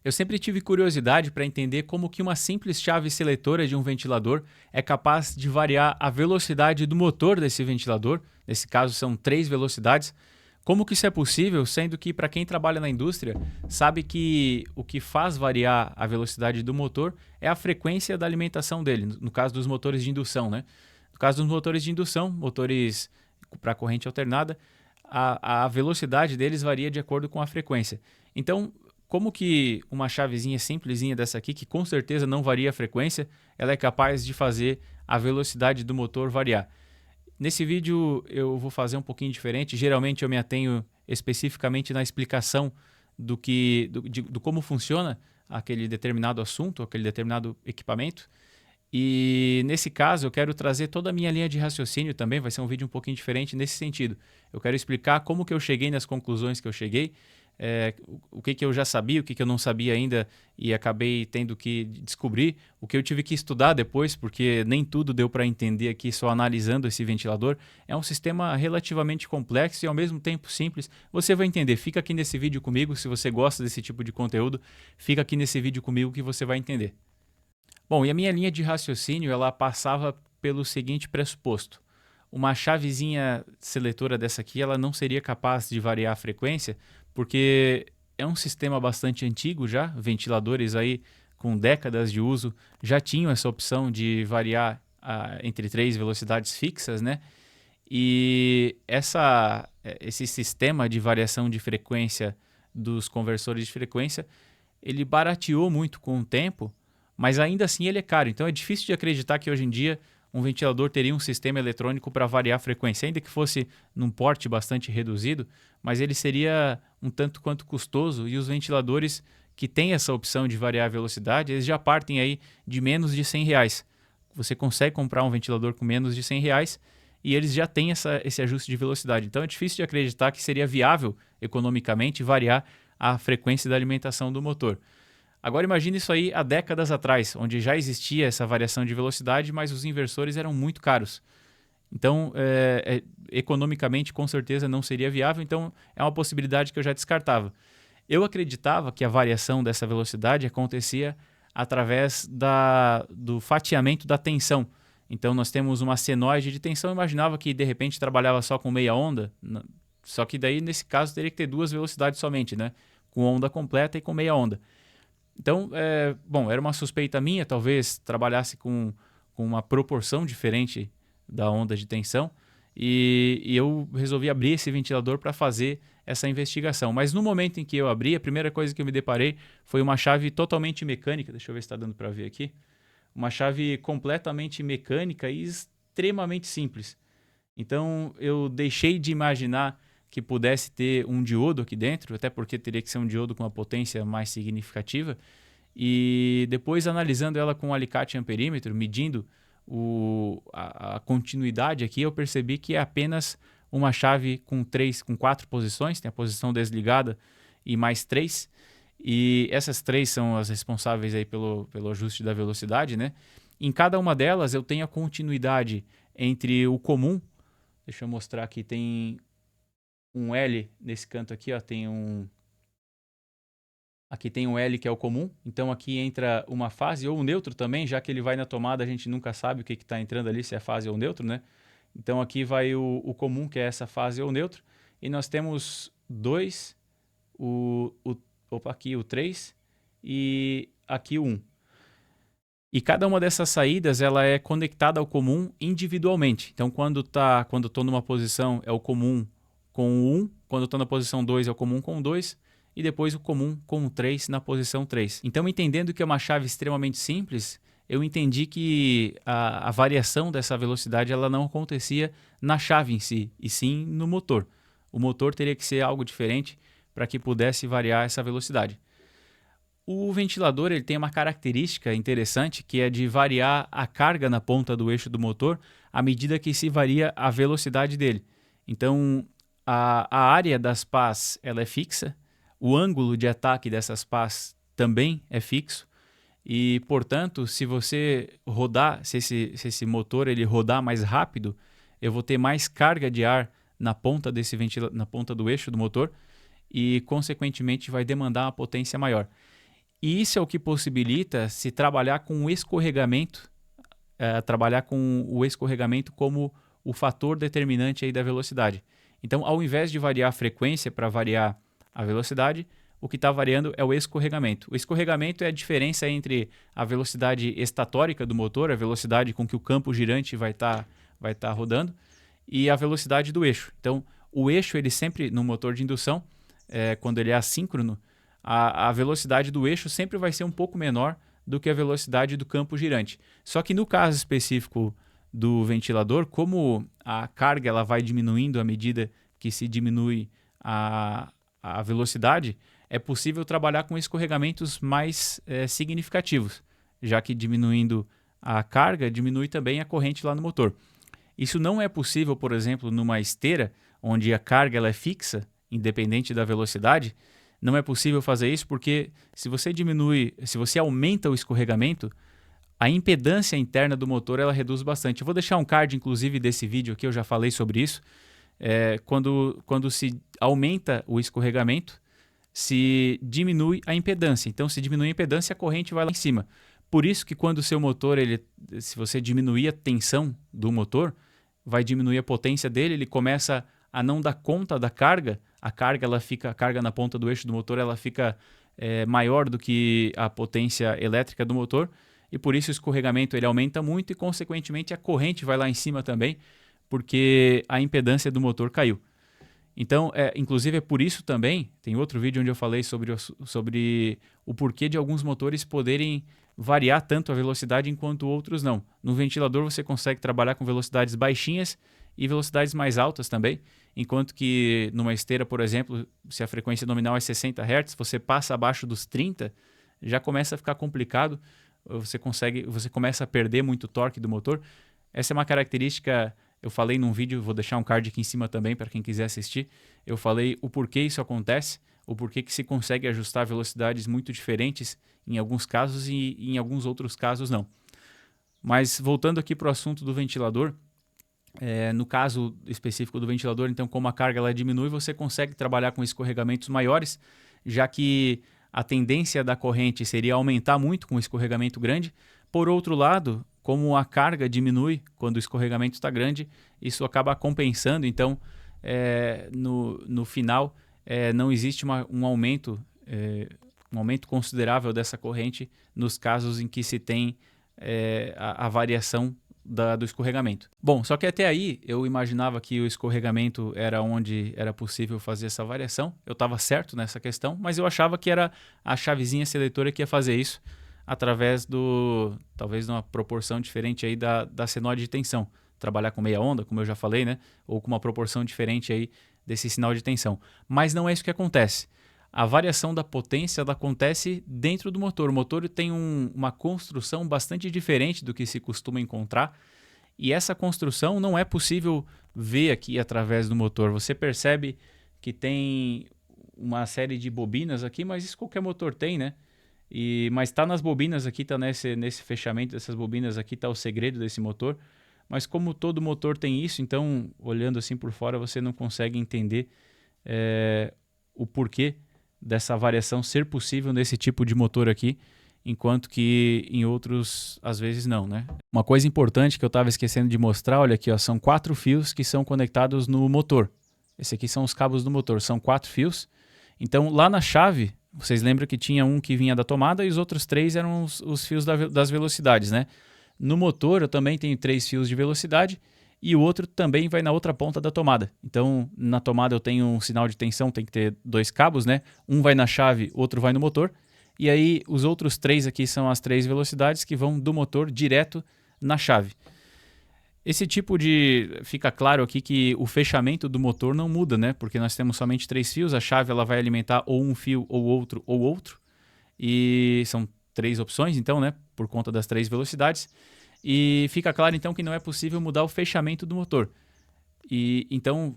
Eu sempre tive curiosidade para entender como que uma simples chave seletora de um ventilador é capaz de variar a velocidade do motor desse ventilador, nesse caso são 3 velocidades. Como que isso é possível, sendo que para quem trabalha na indústria, sabe que o que faz variar a velocidade do motor é a frequência da alimentação dele, no caso dos motores de indução, né? No caso dos motores de indução, motores para corrente alternada, a velocidade deles varia de acordo com a frequência. Então, como que uma chavezinha simplesinha dessa aqui, que com certeza não varia a frequência, ela é capaz de fazer a velocidade do motor variar? Nesse vídeo eu vou fazer um pouquinho diferente. Geralmente eu me atenho especificamente na explicação do como funciona aquele determinado assunto, aquele determinado equipamento. E nesse caso eu quero trazer toda a minha linha de raciocínio também, vai ser um vídeo um pouquinho diferente nesse sentido. Eu quero explicar como que eu cheguei nas conclusões que eu cheguei, o que eu já sabia, o que eu não sabia ainda e acabei tendo que descobrir, o que eu tive que estudar depois, porque nem tudo deu para entender aqui só analisando esse ventilador. É um sistema relativamente complexo e ao mesmo tempo simples. Você vai entender, fica aqui nesse vídeo comigo, se você gosta desse tipo de conteúdo, fica aqui nesse vídeo comigo que você vai entender. Bom, e a minha linha de raciocínio, ela passava pelo seguinte pressuposto. Uma chavezinha seletora dessa aqui, ela não seria capaz de variar a frequência, porque é um sistema bastante antigo já, ventiladores aí com décadas de uso já tinham essa opção de variar entre 3 velocidades fixas, né? E esse sistema de variação de frequência dos conversores de frequência, ele barateou muito com o tempo, mas ainda assim ele é caro. Então é difícil de acreditar que hoje em dia um ventilador teria um sistema eletrônico para variar a frequência, ainda que fosse num porte bastante reduzido, mas ele seria um tanto quanto custoso e os ventiladores que têm essa opção de variar a velocidade, eles já partem aí de menos de R$ 100. Você consegue comprar um ventilador com menos de R$ 100 e eles já têm esse ajuste de velocidade. Então é difícil de acreditar que seria viável economicamente variar a frequência da alimentação do motor. Agora imagine isso aí há décadas atrás, onde já existia essa variação de velocidade, mas os inversores eram muito caros. Então, economicamente, com certeza não seria viável, então é uma possibilidade que eu já descartava. Eu acreditava que a variação dessa velocidade acontecia através do fatiamento da tensão. Então, nós temos uma senoide de tensão, eu imaginava que de repente trabalhava só com meia onda, só que daí, nesse caso, teria que ter 2 velocidades somente, né? Com onda completa e com meia onda. Então, bom, era uma suspeita minha, talvez trabalhasse com uma proporção diferente da onda de tensão e eu resolvi abrir esse ventilador para fazer essa investigação. Mas no momento em que eu abri, a primeira coisa que eu me deparei foi uma chave totalmente mecânica, deixa eu ver se está dando para ver aqui, uma chave completamente mecânica e extremamente simples. Então, eu deixei de imaginar que pudesse ter um diodo aqui dentro, até porque teria que ser um diodo com uma potência mais significativa. E depois, analisando ela com um alicate amperímetro, medindo a continuidade aqui, eu percebi que é apenas uma chave com 4 posições, tem a posição desligada e mais 3. E essas 3 são as responsáveis aí pelo ajuste da velocidade, né? Em cada uma delas eu tenho a continuidade entre o comum. Deixa eu mostrar aqui, tem um L nesse canto aqui, ó, aqui tem um L que é o comum, então aqui entra uma fase ou um neutro também, já que ele vai na tomada, a gente nunca sabe o que está entrando ali, se é fase ou neutro, né? Então aqui vai o comum, que é essa fase ou neutro, e nós temos 2, aqui o 3 e aqui o 1. E cada uma dessas saídas ela é conectada ao comum individualmente. Então, quando estou numa posição, é o comum com o 1, quando estou na posição 2, é o comum com o 2, e depois o comum com o 3 na posição 3. Então, entendendo que é uma chave extremamente simples, eu entendi que a variação dessa velocidade ela não acontecia na chave em si, e sim no motor. O motor teria que ser algo diferente para que pudesse variar essa velocidade. O ventilador ele tem uma característica interessante que é de variar a carga na ponta do eixo do motor à medida que se varia a velocidade dele. Então, a área das pás ela é fixa, o ângulo de ataque dessas pás também é fixo e, portanto, se você rodar, se esse motor ele rodar mais rápido, eu vou ter mais carga de ar na ponta na ponta do eixo do motor e, consequentemente, vai demandar uma potência maior. E isso é o que possibilita se trabalhar com o escorregamento, trabalhar com o escorregamento como o fator determinante aí da velocidade. Então, ao invés de variar a frequência para variar a velocidade, o que está variando é o escorregamento. O escorregamento é a diferença entre a velocidade estatórica do motor, a velocidade com que o campo girante vai tá rodando, e a velocidade do eixo. Então, o eixo, ele sempre, no motor de indução, quando ele é assíncrono, a velocidade do eixo sempre vai ser um pouco menor do que a velocidade do campo girante. Só que no caso específico do ventilador, como a carga ela vai diminuindo à medida que se diminui a velocidade, é possível trabalhar com escorregamentos mais significativos, já que diminuindo a carga, diminui também a corrente lá no motor. Isso não é possível, por exemplo, numa esteira, onde a carga ela é fixa, independente da velocidade. Não é possível fazer isso porque se você aumenta o escorregamento, a impedância interna do motor ela reduz bastante. Eu vou deixar um card, inclusive, desse vídeo aqui, eu já falei sobre isso. Quando se aumenta o escorregamento, se diminui a impedância. Então, se diminui a impedância, a corrente vai lá em cima. Por isso que quando o seu motor, se você diminuir a tensão do motor, vai diminuir a potência dele, ele começa a não dar conta da carga. A carga na ponta do eixo do motor ela fica maior do que a potência elétrica do motor, e por isso o escorregamento ele aumenta muito e, consequentemente, a corrente vai lá em cima também, porque a impedância do motor caiu. Então, inclusive é por isso também, tem outro vídeo onde eu falei sobre o porquê de alguns motores poderem variar tanto a velocidade enquanto outros não. No ventilador você consegue trabalhar com velocidades baixinhas e velocidades mais altas também, enquanto que numa esteira, por exemplo, se a frequência nominal é 60 Hz, você passa abaixo dos 30, já começa a ficar complicado, você começa a perder muito torque do motor. Essa é uma característica. Eu falei num vídeo, vou deixar um card aqui em cima também para quem quiser assistir. Eu falei o porquê isso acontece, o porquê que se consegue ajustar velocidades muito diferentes em alguns casos e em alguns outros casos não. Mas voltando aqui para o assunto do ventilador, no caso específico do ventilador, então como a carga ela diminui, você consegue trabalhar com escorregamentos maiores, já que a tendência da corrente seria aumentar muito com um escorregamento grande. Por outro lado, como a carga diminui quando o escorregamento está grande, isso acaba compensando. Então, no final, não existe um aumento considerável dessa corrente nos casos em que se tem a variação do escorregamento. Bom, só que até aí eu imaginava que o escorregamento era onde era possível fazer essa variação. Eu estava certo nessa questão, mas eu achava que era a chavezinha seletora que ia fazer isso através talvez de uma proporção diferente aí da senoide de tensão. Trabalhar com meia onda, como eu já falei, né? Ou com uma proporção diferente aí desse sinal de tensão. Mas não é isso que acontece. A variação da potência ela acontece dentro do motor. O motor tem uma construção bastante diferente do que se costuma encontrar, e essa construção não é possível ver aqui através do motor. Você percebe que tem uma série de bobinas aqui, mas isso qualquer motor tem, né? Mas está nas bobinas aqui, está nesse fechamento dessas bobinas aqui, está o segredo desse motor. Mas como todo motor tem isso, então, olhando assim por fora, você não consegue entender o porquê dessa variação ser possível nesse tipo de motor aqui, enquanto que em outros, às vezes, não, né? Uma coisa importante que eu estava esquecendo de mostrar, olha aqui, ó, são 4 fios que são conectados no motor. Esse aqui são os cabos do motor, são 4 fios. Então, lá na chave, vocês lembram que tinha um que vinha da tomada e os outros 3 eram os fios das velocidades, né? No motor eu também tenho 3 fios de velocidade e o outro também vai na outra ponta da tomada. Então, na tomada eu tenho um sinal de tensão, tem que ter 2 cabos, né? Um vai na chave, outro vai no motor. E aí os outros 3 aqui são as 3 velocidades que vão do motor direto na chave. Esse tipo fica claro aqui que o fechamento do motor não muda, né? Porque nós temos somente 3 fios, a chave ela vai alimentar ou um fio ou outro. E são 3 opções, então, né? Por conta das 3 velocidades. E fica claro, então, que não é possível mudar o fechamento do motor. E então,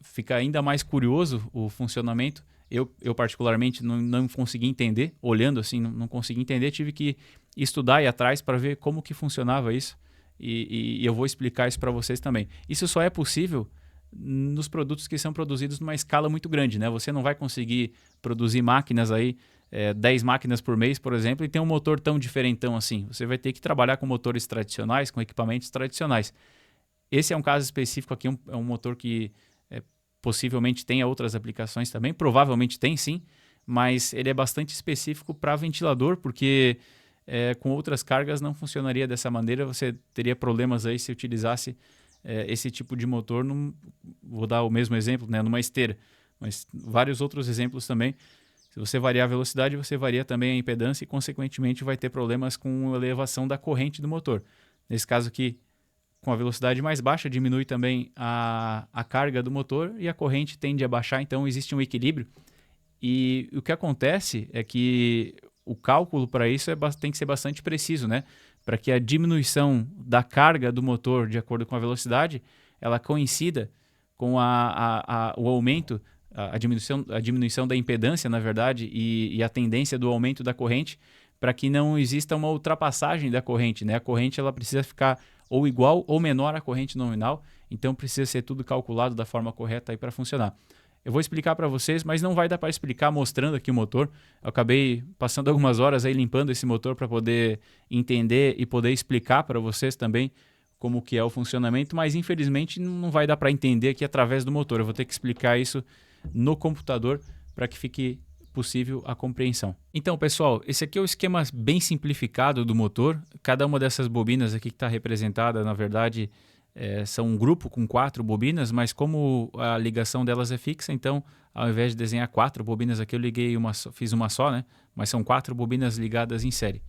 fica ainda mais curioso o funcionamento. Eu particularmente, não consegui entender. Olhando assim, não consegui entender. Tive que estudar e ir atrás para ver como que funcionava isso. E eu vou explicar isso para vocês também. Isso só é possível nos produtos que são produzidos numa escala muito grande, né? Você não vai conseguir produzir máquinas aí 10 máquinas por mês, por exemplo, e tem um motor tão diferentão assim. Você vai ter que trabalhar com motores tradicionais, com equipamentos tradicionais. Esse é um caso específico aqui, é um motor que possivelmente tenha outras aplicações também, provavelmente tem sim, mas ele é bastante específico para ventilador, porque com outras cargas não funcionaria dessa maneira, você teria problemas aí se utilizasse esse tipo de motor, vou dar o mesmo exemplo, né, numa esteira, mas vários outros exemplos também. Se você variar a velocidade, você varia também a impedância e, consequentemente, vai ter problemas com a elevação da corrente do motor. Nesse caso aqui, com a velocidade mais baixa, diminui também a carga do motor e a corrente tende a baixar, então existe um equilíbrio. E o que acontece é que o cálculo para isso tem que ser bastante preciso, né? Para que a diminuição da carga do motor de acordo com a velocidade, ela coincida com o aumento, a diminuição da impedância, na verdade, e a tendência do aumento da corrente, para que não exista uma ultrapassagem da corrente, né? A corrente ela precisa ficar ou igual ou menor à corrente nominal, então precisa ser tudo calculado da forma correta aí para funcionar. Eu vou explicar para vocês, mas não vai dar para explicar mostrando aqui o motor. Eu acabei passando algumas horas aí limpando esse motor para poder entender e poder explicar para vocês também como que é o funcionamento, mas infelizmente não vai dar para entender aqui através do motor. Eu vou ter que explicar isso no computador para que fique possível a compreensão. Então, pessoal, esse aqui é o esquema bem simplificado do motor. Cada uma dessas bobinas aqui que está representada, na verdade, são um grupo com 4 bobinas, mas como a ligação delas é fixa, então ao invés de desenhar 4 bobinas aqui, eu fiz uma só, né? Mas são 4 bobinas ligadas em série.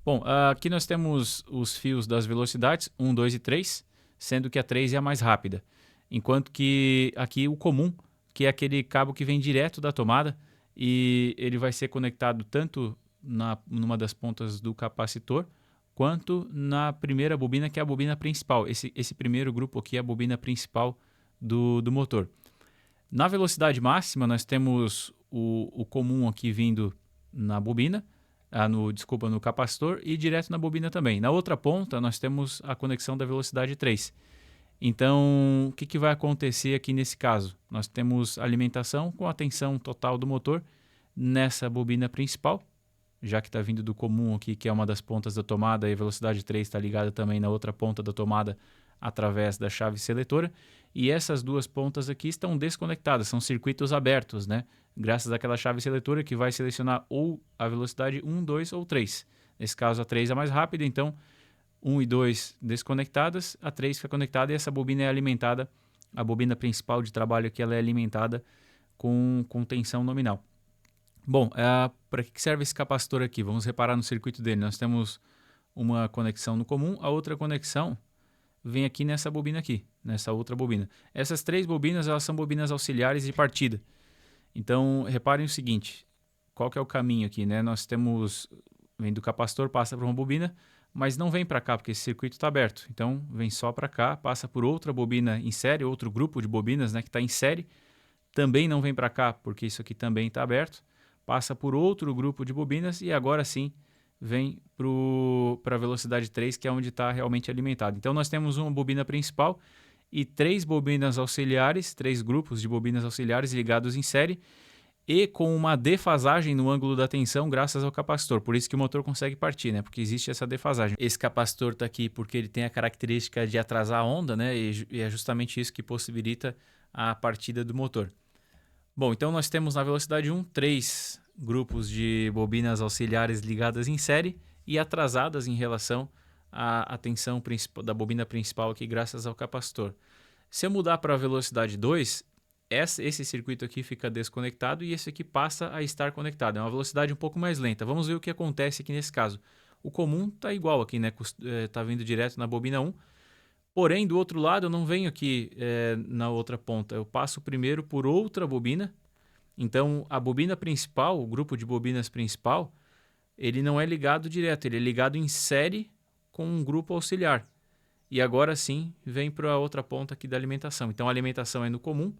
Bom, aqui nós temos os fios das velocidades 1, 2 e 3, sendo que a 3 é a mais rápida. Enquanto que aqui o comum, que é aquele cabo que vem direto da tomada e ele vai ser conectado tanto numa das pontas do capacitor, quanto na primeira bobina, que é a bobina principal. Esse primeiro grupo aqui é a bobina principal do motor. Na velocidade máxima, nós temos o comum aqui vindo na bobina, no capacitor e direto na bobina também. Na outra ponta, nós temos a conexão da velocidade 3. Então, o que vai acontecer aqui nesse caso? Nós temos alimentação com a tensão total do motor nessa bobina principal, já que está vindo do comum aqui, que é uma das pontas da tomada, e a velocidade 3 está ligada também na outra ponta da tomada através da chave seletora. E essas duas pontas aqui estão desconectadas, são circuitos abertos, né? Graças àquela chave seletora que vai selecionar ou a velocidade 1, 2 ou 3. Nesse caso, a 3 é mais rápida, então 1 e 2 desconectadas, a 3 fica conectada e essa bobina é alimentada, a bobina principal de trabalho aqui ela é alimentada com tensão nominal. Bom, para que serve esse capacitor aqui? Vamos reparar no circuito dele. Nós temos uma conexão no comum, a outra conexão vem aqui nessa bobina aqui, nessa outra bobina. Essas 3 bobinas elas são bobinas auxiliares de partida. Então, reparem o seguinte, qual que é o caminho aqui, né? Nós temos, vem do capacitor, passa para uma bobina, mas não vem para cá, porque esse circuito está aberto. Então, vem só para cá, passa por outra bobina em série, outro grupo de bobinas, né, que está em série. Também não vem para cá, porque isso aqui também está aberto. Passa por outro grupo de bobinas e agora sim vem para a velocidade 3, que é onde está realmente alimentado. Então, nós temos uma bobina principal e 3 bobinas auxiliares, 3 grupos de bobinas auxiliares ligados em série e com uma defasagem no ângulo da tensão graças ao capacitor. Por isso que o motor consegue partir, né? Porque existe essa defasagem. Esse capacitor está aqui porque ele tem a característica de atrasar a onda, né? E é justamente isso que possibilita a partida do motor. Bom, então nós temos na velocidade 1, 3 grupos de bobinas auxiliares ligadas em série e atrasadas em relação à tensão da bobina principal aqui graças ao capacitor. Se eu mudar para a velocidade 2, esse circuito aqui fica desconectado e esse aqui passa a estar conectado. É uma velocidade um pouco mais lenta. Vamos ver o que acontece aqui nesse caso. O comum está igual aqui, né? Está vindo direto na bobina 1. Porém, do outro lado, eu não venho aqui na outra ponta. Eu passo primeiro por outra bobina. Então, a bobina principal, o grupo de bobinas principal, ele não é ligado direto. Ele é ligado em série com um grupo auxiliar. E agora sim, vem para a outra ponta aqui da alimentação. Então, a alimentação é no comum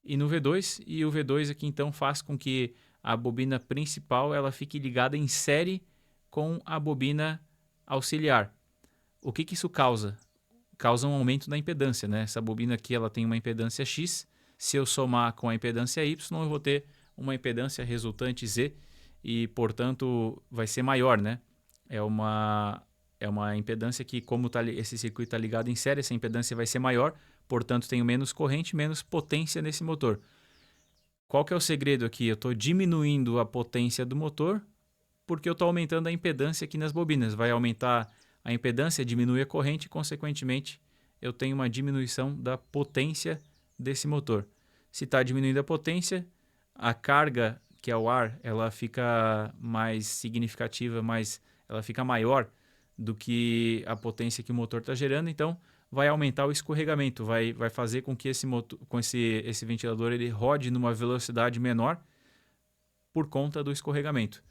e no V2. E o V2 aqui, então, faz com que a bobina principal ela fique ligada em série com a bobina auxiliar. O que isso causa? Causa um aumento da impedância, né? Essa bobina aqui ela tem uma impedância X, se eu somar com a impedância Y, eu vou ter uma impedância resultante Z, e, portanto, vai ser maior, né? É uma impedância que, como esse circuito está ligado em série, essa impedância vai ser maior, portanto, tenho menos corrente, menos potência nesse motor. Qual que é o segredo aqui? Eu estou diminuindo a potência do motor porque eu estou aumentando a impedância aqui nas bobinas. Vai aumentar a impedância, diminui a corrente e, consequentemente, eu tenho uma diminuição da potência desse motor. Se está diminuindo a potência, a carga, que é o ar, ela fica mais significativa, ela fica maior do que a potência que o motor está gerando, então vai aumentar o escorregamento, vai fazer com que esse ventilador ele rode numa velocidade menor por conta do escorregamento.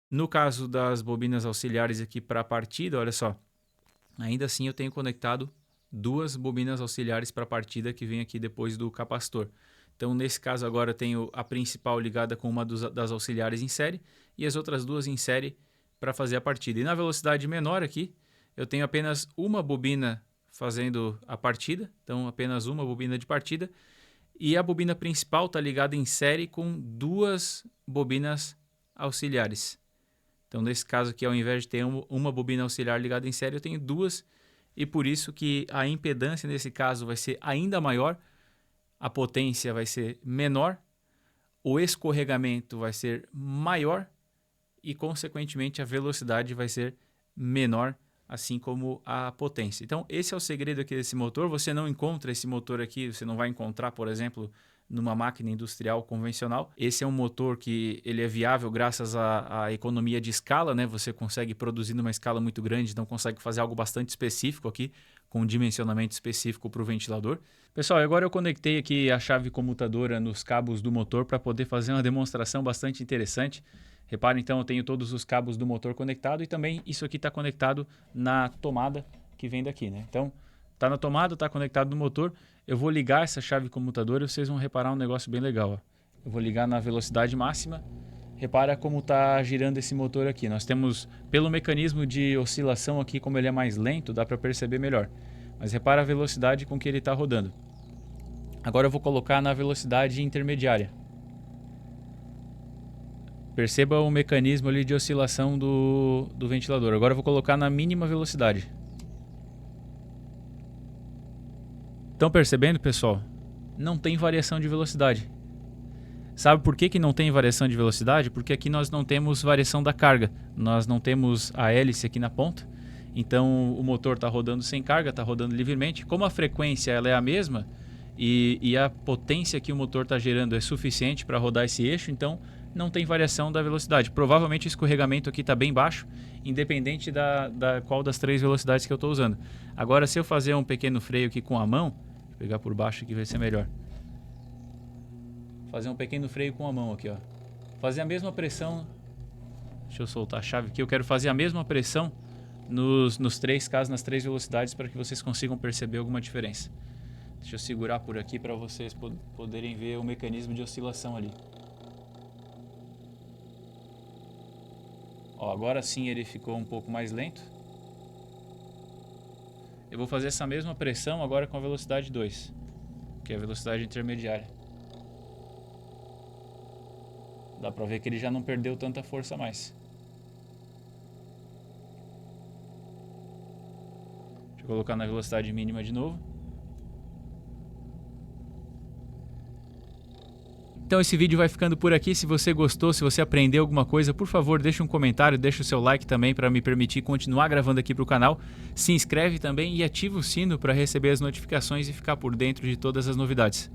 No caso das bobinas auxiliares aqui para a partida, olha só, ainda assim eu tenho conectado duas bobinas auxiliares para a partida que vem aqui depois do capacitor. Então, nesse caso agora eu tenho a principal ligada com uma das auxiliares em série e as outras duas em série para fazer a partida. E na velocidade menor aqui, eu tenho apenas uma bobina fazendo a partida, então apenas uma bobina de partida, e a bobina principal está ligada em série com duas bobinas auxiliares. Então, nesse caso aqui, ao invés de ter uma bobina auxiliar ligada em série, eu tenho duas, e por isso que a impedância nesse caso vai ser ainda maior, a potência vai ser menor, o escorregamento vai ser maior e, consequentemente, a velocidade vai ser menor, assim como a potência. Então, esse é o segredo aqui desse motor. Você não encontra esse motor aqui, você não vai encontrar, por exemplo, numa máquina industrial convencional. Esse é um motor que ele é viável graças à economia de escala, né? Você consegue produzir numa escala muito grande, então consegue fazer algo bastante específico aqui, com um dimensionamento específico para o ventilador. Pessoal, agora eu conectei aqui a chave comutadora nos cabos do motor para poder fazer uma demonstração bastante interessante. Repara, então, eu tenho todos os cabos do motor conectado e também isso aqui está conectado na tomada que vem daqui, né? Então, está na tomada, está conectado no motor. Eu vou ligar essa chave comutadora e vocês vão reparar um negócio bem legal. Ó. Eu vou ligar na velocidade máxima. Repara como está girando esse motor aqui. Nós temos, pelo mecanismo de oscilação aqui, como ele é mais lento, dá para perceber melhor. Mas repara a velocidade com que ele está rodando. Agora eu vou colocar na velocidade intermediária. Perceba o mecanismo ali de oscilação do ventilador. Agora eu vou colocar na mínima velocidade. Estão percebendo, pessoal? Não tem variação de velocidade. Sabe por que não tem variação de velocidade? Porque aqui nós não temos variação da carga. Nós não temos a hélice aqui na ponta. Então o motor está rodando sem carga, está rodando livremente. Como a frequência ela é a mesma e a potência que o motor está gerando é suficiente para rodar esse eixo, então não tem variação da velocidade. Provavelmente o escorregamento aqui está bem baixo, independente da qual das três velocidades que eu estou usando. Agora, se eu fazer um pequeno freio aqui com a mão, vou pegar por baixo aqui vai ser melhor. Fazer um pequeno freio com a mão aqui, ó. Fazer a mesma pressão. Deixa eu soltar a chave aqui. Eu quero fazer a mesma pressão nos três casos, nas três velocidades, para que vocês consigam perceber alguma diferença. Deixa eu segurar por aqui para vocês poderem ver o mecanismo de oscilação ali. Ó, agora sim ele ficou um pouco mais lento. Eu vou fazer essa mesma pressão agora com a velocidade 2, que é a velocidade intermediária. Dá pra ver que ele já não perdeu tanta força mais. Deixa eu colocar na velocidade mínima de novo. Então esse vídeo vai ficando por aqui. Se você gostou, se você aprendeu alguma coisa, por favor, deixa um comentário, deixa o seu like também para me permitir continuar gravando aqui para o canal. Se inscreve também e ativa o sino para receber as notificações e ficar por dentro de todas as novidades.